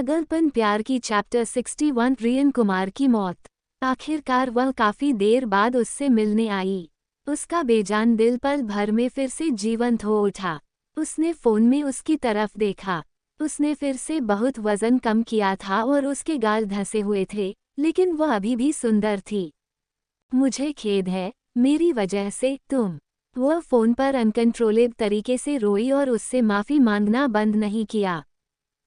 पागलपन प्यार की चैप्टर 61 रियन कुमार की मौत। आखिरकार वह काफी देर बाद उससे मिलने आई। उसका बेजान दिल पल भर में फिर से जीवंत हो उठा। उसने फोन में उसकी तरफ देखा। उसने फिर से बहुत वजन कम किया था और उसके गाल धंसे हुए थे, लेकिन वह अभी भी सुंदर थी। मुझे खेद है, मेरी वजह से तुम। वह फोन पर अनकंट्रोलेबल तरीके से रोई और उससे माफी मांगना बंद नहीं किया।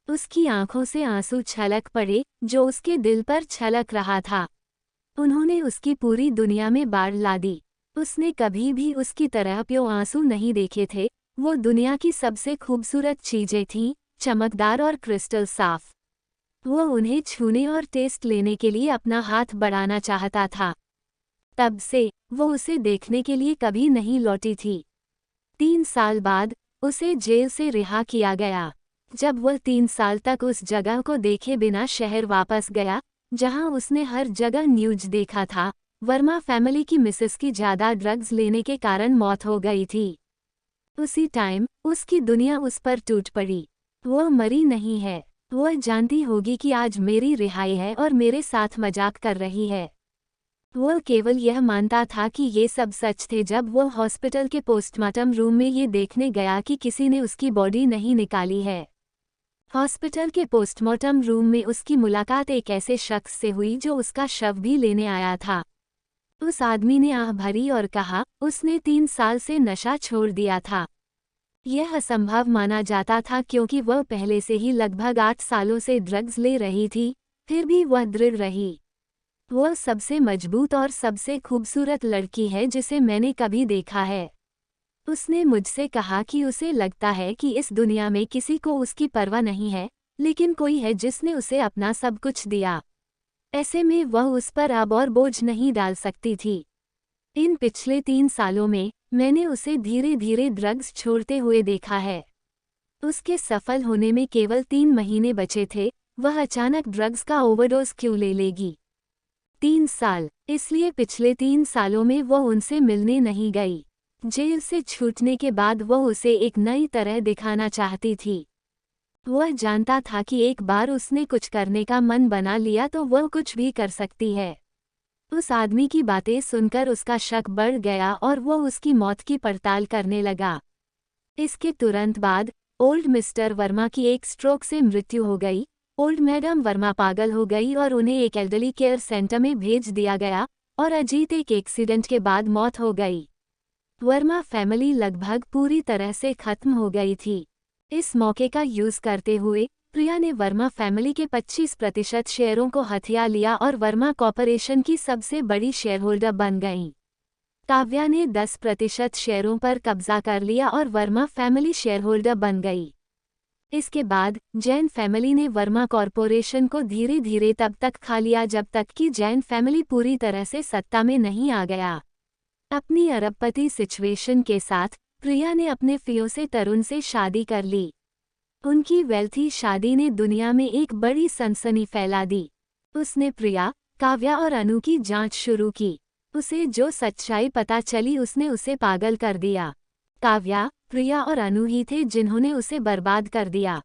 उसकी आंखों से आंसू छलक पड़े, जो उसके दिल पर छलक रहा था। उन्होंने उसकी पूरी दुनिया में बाढ़ ला दी। उसने कभी भी उसकी तरह प्योर आंसू नहीं देखे थे। वो दुनिया की सबसे खूबसूरत चीजें थीं, चमकदार और क्रिस्टल साफ। वो उन्हें छूने और टेस्ट लेने के लिए अपना हाथ बढ़ाना चाहता था। तब से वो उसे देखने के लिए कभी नहीं लौटी थी। 3 साल बाद उसे जेल से रिहा किया गया। जब वह 3 साल तक उस जगह को देखे बिना शहर वापस गया, जहां उसने हर जगह न्यूज देखा था, वर्मा फैमिली की मिसेस की ज्यादा ड्रग्स लेने के कारण मौत हो गई थी। उसी टाइम उसकी दुनिया उस पर टूट पड़ी। वह मरी नहीं है। वह जानती होगी कि आज मेरी रिहाई है और मेरे साथ मजाक कर रही है। वह केवल यह मानता था कि ये सब सच थे जब वह हॉस्पिटल के पोस्टमार्टम रूम में ये देखने गया कि किसी ने उसकी बॉडी नहीं निकाली है। हॉस्पिटल के पोस्टमार्टम रूम में उसकी मुलाकात एक ऐसे शख्स से हुई जो उसका शव भी लेने आया था। उस आदमी ने आह भरी और कहा, उसने 3 साल से नशा छोड़ दिया था। यह असंभव माना जाता था क्योंकि वह पहले से ही लगभग 8 सालों से ड्रग्स ले रही थी, फिर भी वह दृढ़ रही। वह सबसे मजबूत और सबसे खूबसूरत लड़की है जिसे मैंने कभी देखा है। उसने मुझसे कहा कि उसे लगता है कि इस दुनिया में किसी को उसकी परवाह नहीं है, लेकिन कोई है जिसने उसे अपना सब कुछ दिया। ऐसे में वह उस पर अब और बोझ नहीं डाल सकती थी। इन पिछले 3 सालों में मैंने उसे धीरे धीरे ड्रग्स छोड़ते हुए देखा है। उसके सफल होने में केवल 3 महीने बचे थे। वह अचानक ड्रग्स का ओवरडोज क्यों ले लेगी? 3 साल, इसलिए पिछले 3 सालों में वह उनसे मिलने नहीं गई। जेल से छूटने के बाद वह उसे एक नई तरह दिखाना चाहती थी। वह जानता था कि एक बार उसने कुछ करने का मन बना लिया तो वह कुछ भी कर सकती है। उस आदमी की बातें सुनकर उसका शक बढ़ गया और वह उसकी मौत की पड़ताल करने लगा। इसके तुरंत बाद ओल्ड मिस्टर वर्मा की एक स्ट्रोक से मृत्यु हो गई। ओल्ड मैडम वर्मा पागल हो गई और उन्हें एक एल्डरली केयर सेंटर में भेज दिया गया और अजीत एक एक्सीडेंट के बाद मौत हो गई। वर्मा फैमिली लगभग पूरी तरह से खत्म हो गई थी। इस मौके का यूज करते हुए प्रिया ने वर्मा फैमिली के 25% शेयरों को हथिया लिया और वर्मा कॉर्पोरेशन की सबसे बड़ी शेयरहोल्डर बन गईं। काव्या ने 10% शेयरों पर कब्जा कर लिया और वर्मा फैमिली शेयरहोल्डर बन गई। इसके बाद जैन फैमिली ने वर्मा कॉर्पोरेशन को धीरे धीरे तब तक खा लिया जब तक कि जैन फैमिली पूरी तरह से सत्ता में नहीं आ गया। अपनी अरबपति सिचुएशन के साथ प्रिया ने अपने फियोंसे तरुण से शादी कर ली। उनकी वेल्थी शादी ने दुनिया में एक बड़ी सनसनी फैला दी। उसने प्रिया, काव्या और अनु की जांच शुरू की। उसे जो सच्चाई पता चली उसने उसे पागल कर दिया। काव्या, प्रिया और अनु ही थे जिन्होंने उसे बर्बाद कर दिया।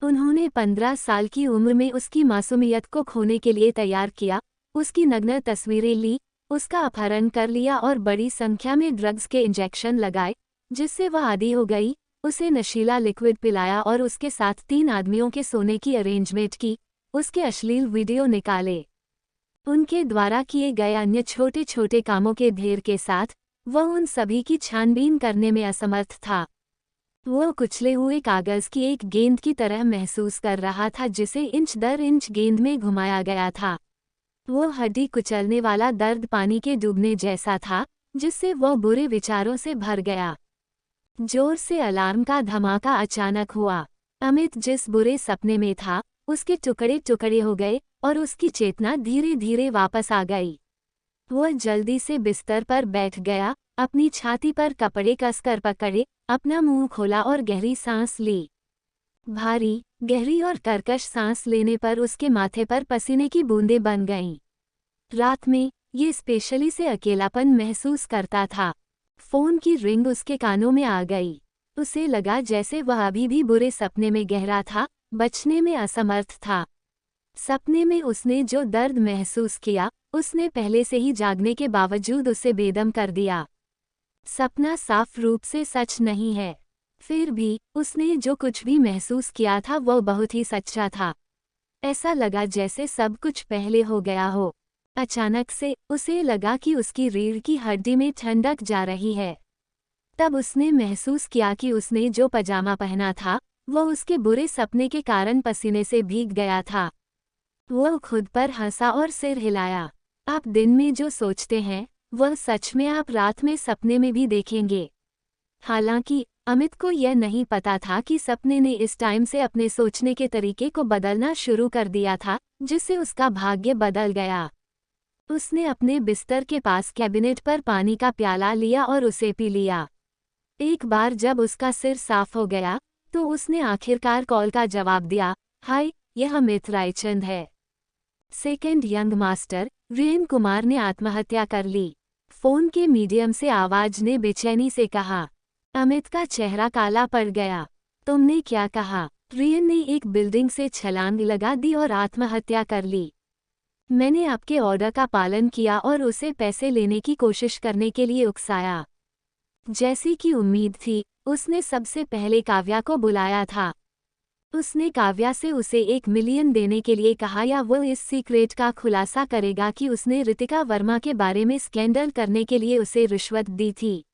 उन्होंने 15 साल की उम्र में उसकी मासूमियत को खोने के लिए तैयार किया, उसकी नग्न तस्वीरें ली, उसका अपहरण कर लिया और बड़ी संख्या में ड्रग्स के इंजेक्शन लगाए, जिससे वह आदी हो गई। उसे नशीला लिक्विड पिलाया और उसके साथ 3 आदमियों के सोने की अरेंजमेंट की, उसके अश्लील वीडियो निकाले। उनके द्वारा किए गए अन्य छोटे छोटे कामों के ढेर के साथ वह उन सभी की छानबीन करने में असमर्थ था। वह कुचले हुए कागज की एक गेंद की तरह महसूस कर रहा था जिसे इंच दर इंच गेंद में घुमाया गया था। वो हड्डी कुचलने वाला दर्द पानी के डूबने जैसा था, जिससे वह बुरे विचारों से भर गया। जोर से अलार्म का धमाका अचानक हुआ। अमित जिस बुरे सपने में था, उसके टुकड़े टुकड़े हो गए और उसकी चेतना धीरे धीरे वापस आ गई। वह जल्दी से बिस्तर पर बैठ गया, अपनी छाती पर कपड़े कसकर पकड़े, अपना मुंह खोला और गहरी सांस ली। भारी, गहरी और कर्कश सांस लेने पर उसके माथे पर पसीने की बूंदें बन गईं। रात में ये स्पेशली से अकेलापन महसूस करता था। फोन की रिंग उसके कानों में आ गई। उसे लगा जैसे वह अभी भी बुरे सपने में गहरा था, बचने में असमर्थ था। सपने में उसने जो दर्द महसूस किया, उसने पहले से ही जागने के बावजूद उसे बेदम कर दिया। सपना साफ रूप से सच नहीं है, फिर भी उसने जो कुछ भी महसूस किया था वह बहुत ही सच्चा था। ऐसा लगा जैसे सब कुछ पहले हो गया हो। अचानक से उसे लगा कि उसकी रीढ़ की हड्डी में ठंडक जा रही है। तब उसने महसूस किया कि उसने जो पजामा पहना था वह उसके बुरे सपने के कारण पसीने से भीग गया था। वह खुद पर हंसा और सिर हिलाया। आप दिन में जो सोचते हैं वह सच में आप रात में सपने में भी देखेंगे। हालांकि अमित को यह नहीं पता था कि सपने ने इस टाइम से अपने सोचने के तरीके को बदलना शुरू कर दिया था, जिससे उसका भाग्य बदल गया। उसने अपने बिस्तर के पास कैबिनेट पर पानी का प्याला लिया और उसे पी लिया। एक बार जब उसका सिर साफ हो गया तो उसने आखिरकार कॉल का जवाब दिया। हाय, यह अमित रायचंद है। Second young master rayon Kumar ने आत्महत्या कर ली। फोन के मीडियम से आवाज ने बेचैनी से कहा। अमित का चेहरा काला पड़ गया। तुमने क्या कहा? रियन ने एक बिल्डिंग से छलांग लगा दी और आत्महत्या कर ली। मैंने आपके ऑर्डर का पालन किया और उसे पैसे लेने की कोशिश करने के लिए उकसाया। जैसी कि उम्मीद थी, उसने सबसे पहले काव्या को बुलाया था। उसने काव्या से उसे 1 मिलियन देने के लिए कहा या वो इस सीक्रेट का खुलासा करेगा कि उसने रितिका वर्मा के बारे में स्कैंडल करने के लिए उसे रिश्वत दी थी।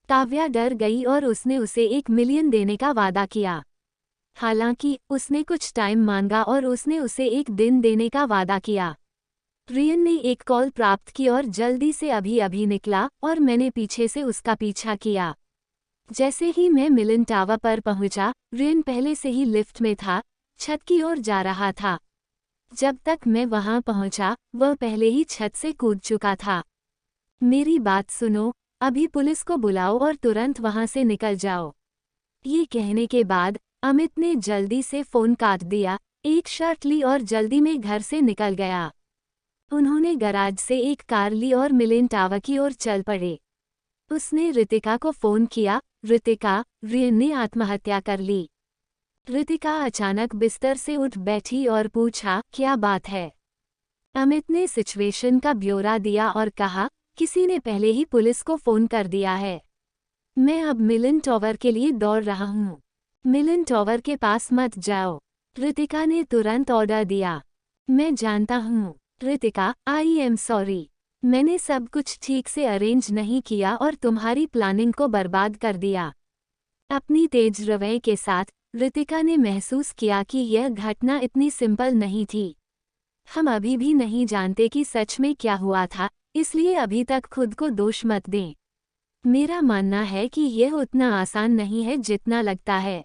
काव्या डर गई और उसने उसे 1 मिलियन देने का वादा किया। हालांकि उसने कुछ टाइम मांगा और उसने उसे 1 दिन देने का वादा किया। रियन ने एक कॉल प्राप्त की और जल्दी से अभी निकला और मैंने पीछे से उसका पीछा किया। जैसे ही मैं मिलन टावर पर पहुंचा, रियन पहले से ही लिफ्ट में था, छत की ओर जा रहा था। जब तक मैं वहां पहुंचा, वह पहले ही छत से कूद चुका था। मेरी बात सुनो, अभी पुलिस को बुलाओ और तुरंत वहां से निकल जाओ। ये कहने के बाद अमित ने जल्दी से फोन काट दिया, एक शर्ट ली और जल्दी में घर से निकल गया। उन्होंने गैराज से एक कार ली और मिलन टावर की ओर चल पड़े। उसने रितिका को फोन किया। रितिका, रियन ने आत्महत्या कर ली। रितिका अचानक बिस्तर से उठ बैठी और पूछा, क्या बात है? अमित ने सिचुएशन का ब्यौरा दिया और कहा, किसी ने पहले ही पुलिस को फोन कर दिया है। मैं अब मिलन टावर के लिए दौड़ रहा हूँ। मिलन टावर के पास मत जाओ। रितिका ने तुरंत ऑर्डर दिया। मैं जानता हूँ रितिका, आई एम सॉरी। मैंने सब कुछ ठीक से अरेंज नहीं किया और तुम्हारी प्लानिंग को बर्बाद कर दिया। अपनी तेज रवैये के साथ रितिका ने महसूस किया कि यह घटना इतनी सिंपल नहीं थी। हम अभी भी नहीं जानते कि सच में क्या हुआ था, इसलिए अभी तक खुद को दोष मत दें। मेरा मानना है कि यह उतना आसान नहीं है जितना लगता है।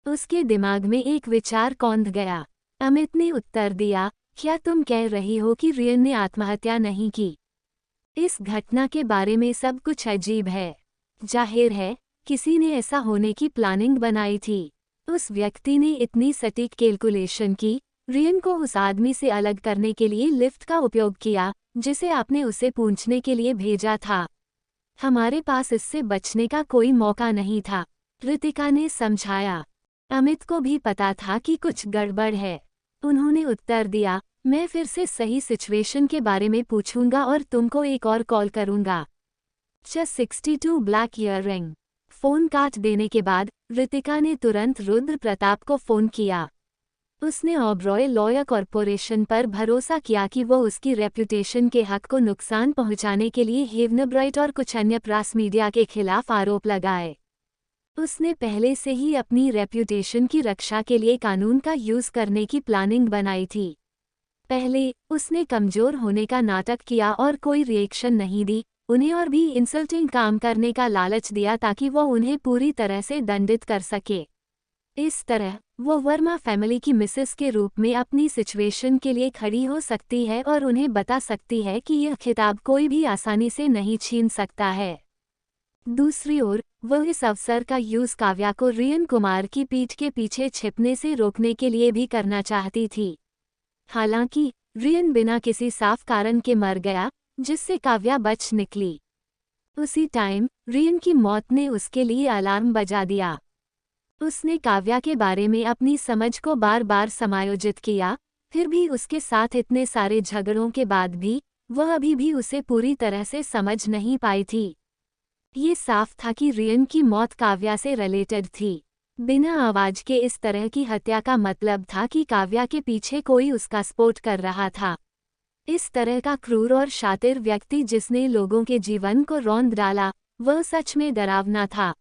उसके दिमाग में एक विचार कौंध गया। अमित ने उत्तर दिया, क्या तुम कह रही हो कि रियन ने आत्महत्या नहीं की? इस घटना के बारे में सब कुछ अजीब है। जाहिर है किसी ने ऐसा होने की प्लानिंग बनाई थी। उस व्यक्ति ने इतनी सटीक कैलकुलेशन की, रियन को उस आदमी से अलग करने के लिए लिफ्ट का उपयोग किया, जिसे आपने उसे पूछने के लिए भेजा था। हमारे पास इससे बचने का कोई मौका नहीं था, रितिका ने समझाया। अमित को भी पता था कि कुछ गड़बड़ है। उन्होंने उत्तर दिया, मैं फिर से सही सिचुएशन के बारे में पूछूंगा और तुमको एक और कॉल करूंगा। 62 ब्लैक ईयररिंग। फोन काट देने के बाद रितिका ने तुरंत रुद्र प्रताप को फोन किया। उसने ओबरॉय लॉयर कॉरपोरेशन पर भरोसा किया कि वो उसकी रेप्यूटेशन के हक को नुकसान पहुंचाने के लिए हेवनब्राइट और कुछ अन्य प्रास मीडिया के खिलाफ आरोप लगाए। उसने पहले से ही अपनी रेप्यूटेशन की रक्षा के लिए कानून का यूज करने की प्लानिंग बनाई थी। पहले उसने कमजोर होने का नाटक किया और कोई रिएक्शन नहीं दी, उन्हें और भी इंसल्टिंग काम करने का लालच दिया ताकि वो उन्हें पूरी तरह से दंडित कर सके। इस तरह वो वर्मा फैमिली की मिसेस के रूप में अपनी सिचुएशन के लिए खड़ी हो सकती है और उन्हें बता सकती है कि यह खिताब कोई भी आसानी से नहीं छीन सकता है। दूसरी ओर वह इस अवसर का यूज काव्या को रियन कुमार की पीठ के पीछे छिपने से रोकने के लिए भी करना चाहती थी। हालांकि रियन बिना किसी साफ कारण के मर गया, जिससे काव्या बच निकली। उसी टाइम रियन की मौत ने उसके लिए अलार्म बजा दिया। उसने काव्या के बारे में अपनी समझ को बार बार समायोजित किया, फिर भी उसके साथ इतने सारे झगड़ों के बाद भी वह अभी भी उसे पूरी तरह से समझ नहीं पाई थी। ये साफ था कि रियन की मौत काव्या से रिलेटेड थी। बिना आवाज के इस तरह की हत्या का मतलब था कि काव्या के पीछे कोई उसका सपोर्ट कर रहा था। इस तरह का क्रूर और शातिर व्यक्ति जिसने लोगों के जीवन को रौंद डाला, वह सच में डरावना था।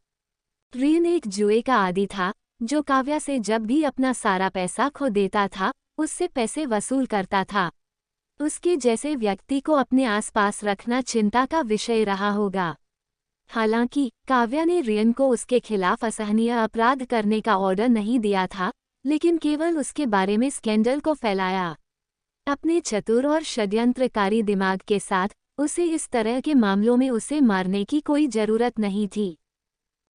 रियन एक जुए का आदी था, जो काव्या से जब भी अपना सारा पैसा खो देता था, उससे पैसे वसूल करता था। उसके जैसे व्यक्ति को अपने आसपास रखना चिंता का विषय रहा होगा। हालांकि काव्या ने रियन को उसके खिलाफ असहनीय अपराध करने का ऑर्डर नहीं दिया था, लेकिन केवल उसके बारे में स्कैंडल को फैलाया। अपने चतुर और षड्यंत्रकारी दिमाग के साथ उसे इस तरह के मामलों में उसे मारने की कोई जरूरत नहीं थी।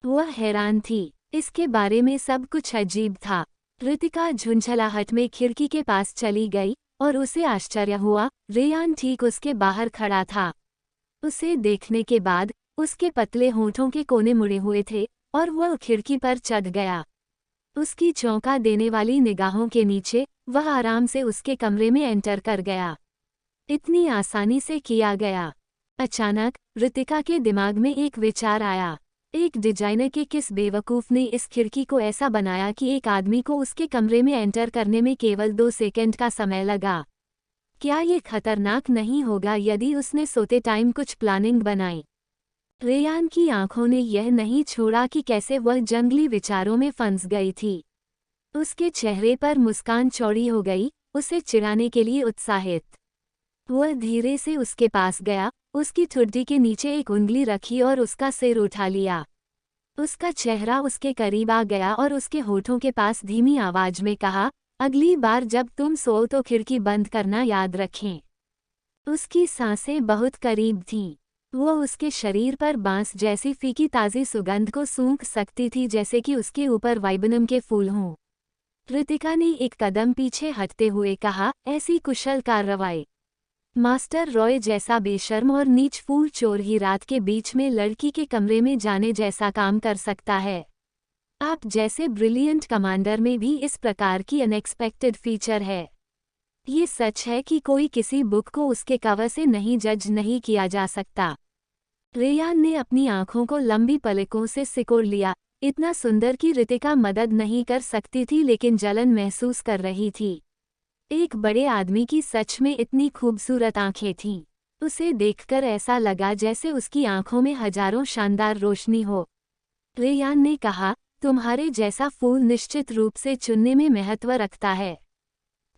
वह हैरान थी, इसके बारे में सब कुछ अजीब था। रितिका झुंझलाहट में खिड़की के पास चली गई और उसे आश्चर्य हुआ, रेयान ठीक उसके बाहर खड़ा था। उसे देखने के बाद उसके पतले होठों के कोने मुड़े हुए थे और वह खिड़की पर चढ़ गया। उसकी चौंका देने वाली निगाहों के नीचे वह आराम से उसके कमरे में एंटर कर गया। इतनी आसानी से किया गया। अचानक रितिका के दिमाग में एक विचार आया। एक डिजाइनर के किस बेवकूफ़ ने इस खिड़की को ऐसा बनाया कि एक आदमी को उसके कमरे में एंटर करने में केवल 2 सेकंड का समय लगा। क्या ये खतरनाक नहीं होगा यदि उसने सोते टाइम कुछ प्लानिंग बनाई? रेयान की आंखों ने यह नहीं छोड़ा कि कैसे वह जंगली विचारों में फंस गई थी। उसके चेहरे पर मुस्कान चौड़ी हो गई, उसे चिढ़ाने के लिए उत्साहित। वह धीरे से उसके पास गया, उसकी ठुड्डी के नीचे एक उंगली रखी और उसका सिर उठा लिया। उसका चेहरा उसके करीब आ गया और उसके होठों के पास धीमी आवाज में कहा, अगली बार जब तुम सो तो खिड़की बंद करना याद रखें। उसकी सांसें बहुत करीब थीं। वह उसके शरीर पर बांस जैसी फीकी ताज़ी सुगंध को सूंघ सकती थी, जैसे कि उसके ऊपर वाइबनम के फूल हों। रितिका ने एक कदम पीछे हटते हुए कहा, ऐसी कुशल कार्रवाई। मास्टर रॉय जैसा बेशर्म और नीच फूल चोर ही रात के बीच में लड़की के कमरे में जाने जैसा काम कर सकता है। आप जैसे ब्रिलियंट कमांडर में भी इस प्रकार की अनएक्सपेक्टेड फीचर है। ये सच है कि कोई किसी बुक को उसके कवर से नहीं जज नहीं किया जा सकता। रेयान ने अपनी आंखों को लंबी पलकों से सिकोड़ लिया, इतना सुंदर कि रितिका मदद नहीं कर सकती थी लेकिन जलन महसूस कर रही थी। एक बड़े आदमी की सच में इतनी खूबसूरत आंखें थीं। उसे देखकर ऐसा लगा जैसे उसकी आंखों में हजारों शानदार रोशनी हो। रेयान ने कहा, तुम्हारे जैसा फूल निश्चित रूप से चुनने में महत्व रखता है।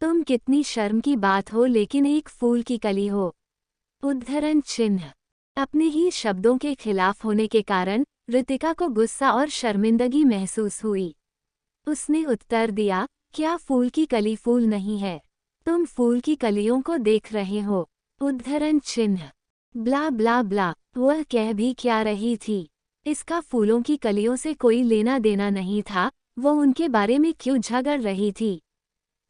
तुम कितनी शर्म की बात हो लेकिन एक फूल की कली हो। उद्धरण चिन्ह। अपने ही शब्दों के खिलाफ होने के कारण रितिका को गुस्सा और शर्मिंदगी महसूस हुई। उसने उत्तर दिया, क्या फूल की कली फूल नहीं है? तुम फूल की कलियों को देख रहे हो। उद्धरण चिन्ह। ब्ला ब्ला ब्ला। वह कह भी क्या रही थी? इसका फूलों की कलियों से कोई लेना देना नहीं था, वह उनके बारे में क्यों झगड़ रही थी?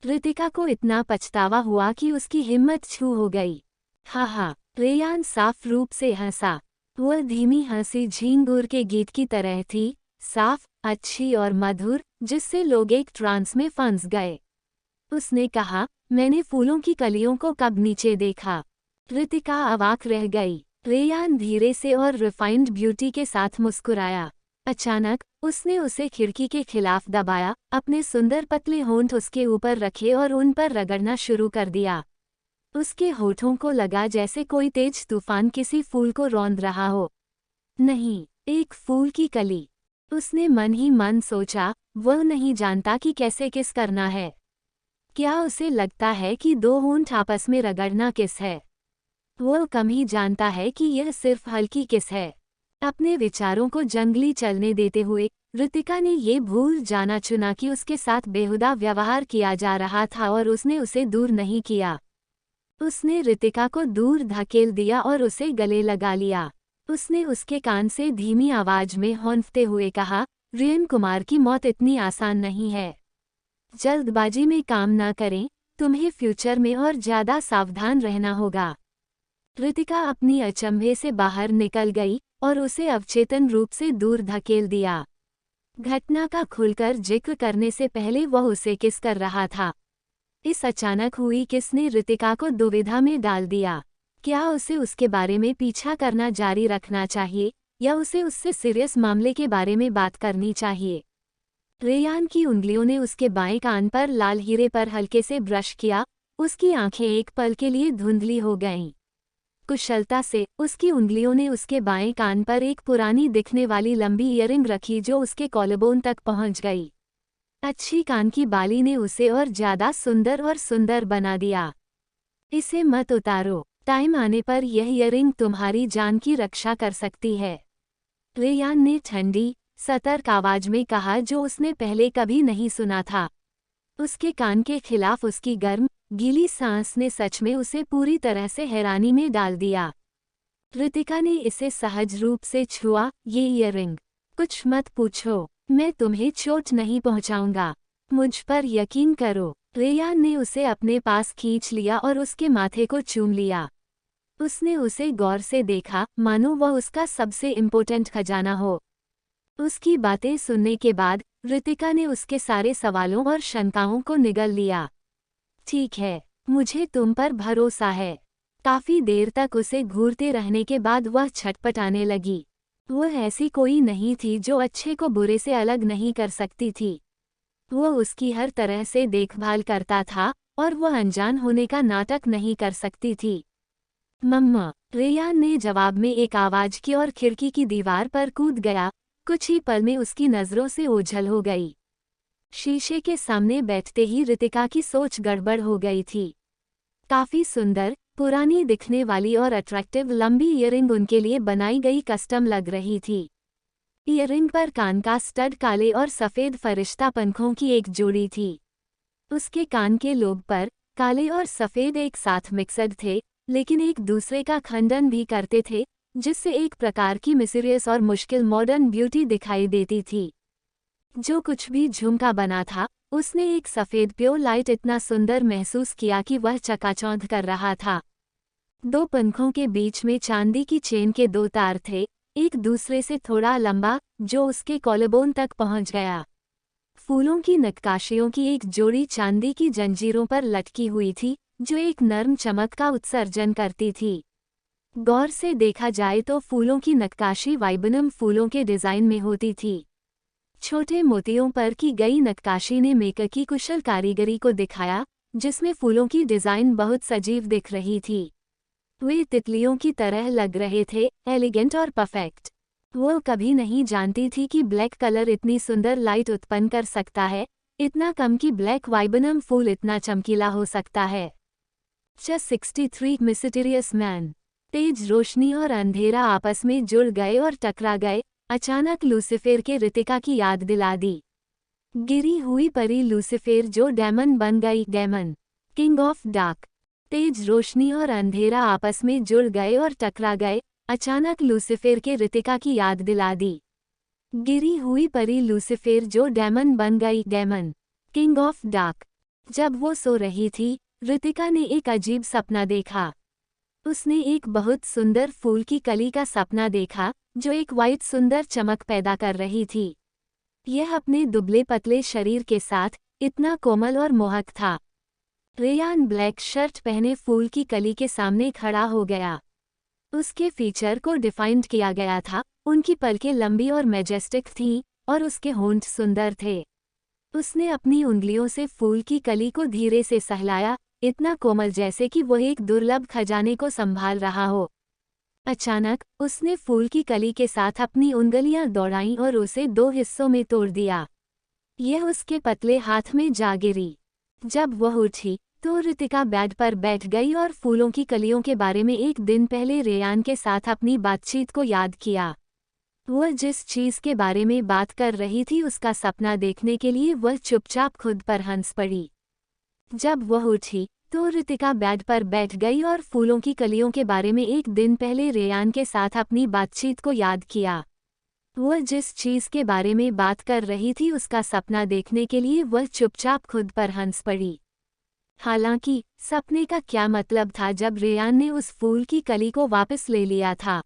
रितिका को इतना पछतावा हुआ कि उसकी हिम्मत छू हो गई। हा, रेयान साफ रूप से हंसा। वह धीमी हंसी झींगुर के गीत की तरह थी, साफ, अच्छी और मधुर, जिससे लोग एक ट्रांस में फंस गए। उसने कहा, मैंने फूलों की कलियों को कब नीचे देखा? रितिका अवाक रह गई। रेयान धीरे से और रिफाइंड ब्यूटी के साथ मुस्कुराया। अचानक उसने उसे खिड़की के खिलाफ दबाया, अपने सुंदर पतले होंठ उसके ऊपर रखे और उन पर रगड़ना शुरू कर दिया। उसके होठों को लगा जैसे कोई तेज तूफान किसी फूल को रौंद रहा हो। नहीं, एक फूल की कली। उसने मन ही मन सोचा, वह नहीं जानता कि कैसे किस करना है। क्या उसे लगता है कि 2 होंठ आपस में रगड़ना किस है? वह कम ही जानता है कि यह सिर्फ हल्की किस है। अपने विचारों को जंगली चलने देते हुए रितिका ने ये भूल जाना चुना कि उसके साथ बेहुदा व्यवहार किया जा रहा था और उसने उसे दूर नहीं किया। उसने रितिका को दूर धकेल दिया और उसे गले लगा लिया। उसने उसके कान से धीमी आवाज में हौंफते हुए कहा, रियन कुमार की मौत इतनी आसान नहीं है। जल्दबाजी में काम ना करें, तुम्हें फ्यूचर में और ज्यादा सावधान रहना होगा। रितिका अपनी अचंभे से बाहर निकल गई और उसे अवचेतन रूप से दूर धकेल दिया। घटना का खुलकर जिक्र करने से पहले वह उसे किस कर रहा था। इस अचानक हुई किस ने रितिका को दुविधा में डाल दिया। क्या उसे उसके बारे में पीछा करना जारी रखना चाहिए या उसे उससे सीरियस मामले के बारे में बात करनी चाहिए। रेयान की उंगलियों ने उसके बाएं कान पर लाल हीरे पर हल्के से ब्रश किया। उसकी आंखें एक पल के लिए धुंधली हो गईं। कुशलता से उसकी उंगलियों ने उसके बाएं कान पर एक पुरानी दिखने वाली लंबी ईयरिंग रखी जो उसके कॉलरबोन तक पहुंच गई। अच्छी कान की बाली ने उसे और ज्यादा सुंदर और सुंदर बना दिया। इसे मत उतारो, टाइम आने पर यह ईयरिंग तुम्हारी जान की रक्षा कर सकती है। रेयान ने ठंडी, सतर्क आवाज में कहा जो उसने पहले कभी नहीं सुना था। उसके कान के खिलाफ उसकी गर्म, गीली सांस ने सच में उसे पूरी तरह से हैरानी में डाल दिया। रितिका ने इसे सहज रूप से छुआ। ये ईयरिंग, कुछ मत पूछो, मैं तुम्हें चोट नहीं पहुंचाऊंगा, मुझ पर यकीन करो। रेयान ने उसे अपने पास खींच लिया और उसके माथे को चूम लिया। उसने उसे गौर से देखा, मानो वह उसका सबसे इम्पोर्टेंट खजाना हो। उसकी बातें सुनने के बाद रितिका ने उसके सारे सवालों और शंकाओं को निगल लिया। ठीक है, मुझे तुम पर भरोसा है। काफी देर तक उसे घूरते रहने के बाद वह छटपटाने लगी। वह ऐसी कोई नहीं थी जो अच्छे को बुरे से अलग नहीं कर सकती थी। वह उसकी हर तरह से देखभाल करता था और वह अनजान होने का नाटक नहीं कर सकती थी। मम्मा, रेयान ने जवाब में एक आवाज की और खिड़की की दीवार पर कूद गया। कुछ ही पल में उसकी नजरों से ओझल हो गई। शीशे के सामने बैठते ही रितिका की सोच गड़बड़ हो गई थी। काफी सुंदर, पुरानी दिखने वाली और अट्रैक्टिव लंबी ईयरिंग उनके लिए बनाई गई कस्टम लग रही थी। ईयरिंग पर कान का स्टड काले और सफेद फरिश्ता पंखों की एक जोड़ी थी। उसके कान के लोब पर काले और सफेद एक साथ मिक्सड थे, लेकिन एक दूसरे का खंडन भी करते थे, जिससे एक प्रकार की मिस्टीरियस और मुश्किल मॉडर्न ब्यूटी दिखाई देती थी। जो कुछ भी झुमका बना था, उसने एक सफेद प्योर लाइट इतना सुंदर महसूस किया कि वह चकाचौंध कर रहा था। दो पंखों के बीच में चांदी की चेन के दो तार थे, एक दूसरे से थोड़ा लंबा, जो उसके कॉलरबोन तक पहुंच गया। फूलों की नक्काशियों की एक जोड़ी चांदी की जंजीरों पर लटकी हुई थी, जो एक नर्म चमक का उत्सर्जन करती थी। गौर से देखा जाए तो फूलों की नक्काशी वाइबनम फूलों के डिजाइन में होती थी। छोटे मोतियों पर की गई नक्काशी ने मेकर की कुशल कारीगरी को दिखाया, जिसमें फूलों की डिजाइन बहुत सजीव दिख रही थी। वे तितलियों की तरह लग रहे थे, एलिगेंट और परफेक्ट। वो कभी नहीं जानती थी कि ब्लैक कलर इतनी सुंदर लाइट उत्पन्न कर सकता है, इतना कम कि ब्लैक वाइबनम फूल इतना चमकीला हो सकता है। 63 मिस्टीरियस मैन। तेज रोशनी और अंधेरा आपस में जुड़ गए और टकरा गए, अचानक लूसिफेर के रितिका की याद दिला दी। गिरी हुई परी लूसिफेर जो डेमन बन गई, डेमन किंग ऑफ डार्क। तेज रोशनी और अंधेरा आपस में जुड़ गए और टकरा गए, अचानक लूसिफेर के रितिका की याद दिला दी। गिरी हुई परी लूसिफेर जो डेमन बन गई, डेमन किंग ऑफ डार्क। जब वो सो रही थी, रितिका ने एक अजीब सपना देखा। उसने एक बहुत सुंदर फूल की कली का सपना देखा, जो एक वाइट सुंदर चमक पैदा कर रही थी। यह अपने दुबले पतले शरीर के साथ इतना कोमल और मोहक था। रेयान ब्लैक शर्ट पहने फूल की कली के सामने खड़ा हो गया। उसके फीचर को डिफाइंड किया गया था, उनकी पलकें लंबी और मैजेस्टिक थीं, और उसके होंठ सुंदर थे। उसने अपनी उंगलियों से फूल की कली को धीरे से सहलाया, इतना कोमल जैसे कि वह एक दुर्लभ खजाने को संभाल रहा हो। अचानक उसने फूल की कली के साथ अपनी उंगलियां दौड़ाईं और उसे दो हिस्सों में तोड़ दिया। यह उसके पतले हाथ में जा गिरी। जब वह उठी तो रितिका बेड पर बैठ गई और फूलों की कलियों के बारे में एक दिन पहले रेयान के साथ अपनी बातचीत को याद किया। वह जिस चीज के बारे में बात कर रही थी उसका सपना देखने के लिए वह चुपचाप खुद पर हंस पड़ी। जब वह उठी तो रितिका बेड पर बैठ गई और फूलों की कलियों के बारे में एक दिन पहले रेयान के साथ अपनी बातचीत को याद किया। वह जिस चीज के बारे में बात कर रही थी उसका सपना देखने के लिए वह चुपचाप खुद पर हंस पड़ी। हालांकि सपने का क्या मतलब था जब रेयान ने उस फूल की कली को वापस ले लिया था?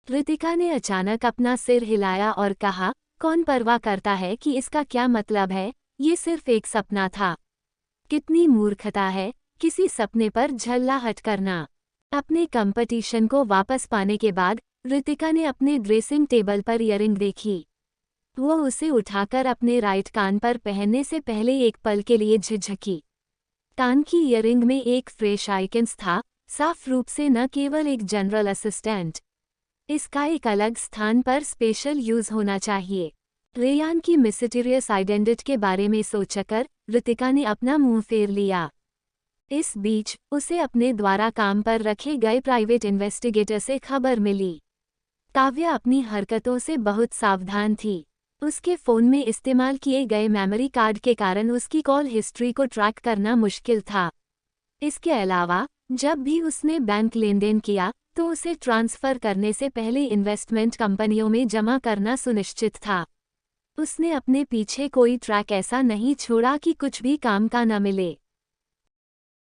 रितिका ने अचानक अपना सिर हिलाया और कहा, कौन परवाह करता है कि इसका क्या मतलब है, ये सिर्फ एक सपना था। कितनी मूर्खता है, किसी सपने पर झल्लाहट करना। अपने कंपटीशन को वापस पाने के बाद ऋतिका ने अपने ड्रेसिंग टेबल पर ईयरिंग देखी। वो उसे उठाकर अपने राइट कान पर पहनने से पहले एक पल के लिए झिझकी। कान की ईयरिंग में एक फ्रेश आइकन्स था, साफ रूप से न केवल एक जनरल असिस्टेंट। इसका एक अलग स्थान पर स्पेशल यूज होना चाहिए। रेयान की मिस्टीरियस आइडेंटिटी के बारे में सोचकर ऋतिका ने अपना मुंह फेर लिया। इस बीच उसे अपने द्वारा काम पर रखे गए प्राइवेट इन्वेस्टिगेटर से खबर मिली। काव्या अपनी हरकतों से बहुत सावधान थी। उसके फ़ोन में इस्तेमाल किए गए मेमोरी कार्ड के कारण उसकी कॉल हिस्ट्री को ट्रैक करना मुश्किल था। इसके अलावा जब भी उसने बैंक लेनदेन किया तो उसे ट्रांसफ़र करने से पहले इन्वेस्टमेंट कंपनियों में जमा करना सुनिश्चित था। उसने अपने पीछे कोई ट्रैक ऐसा नहीं छोड़ा कि कुछ भी काम का न मिले।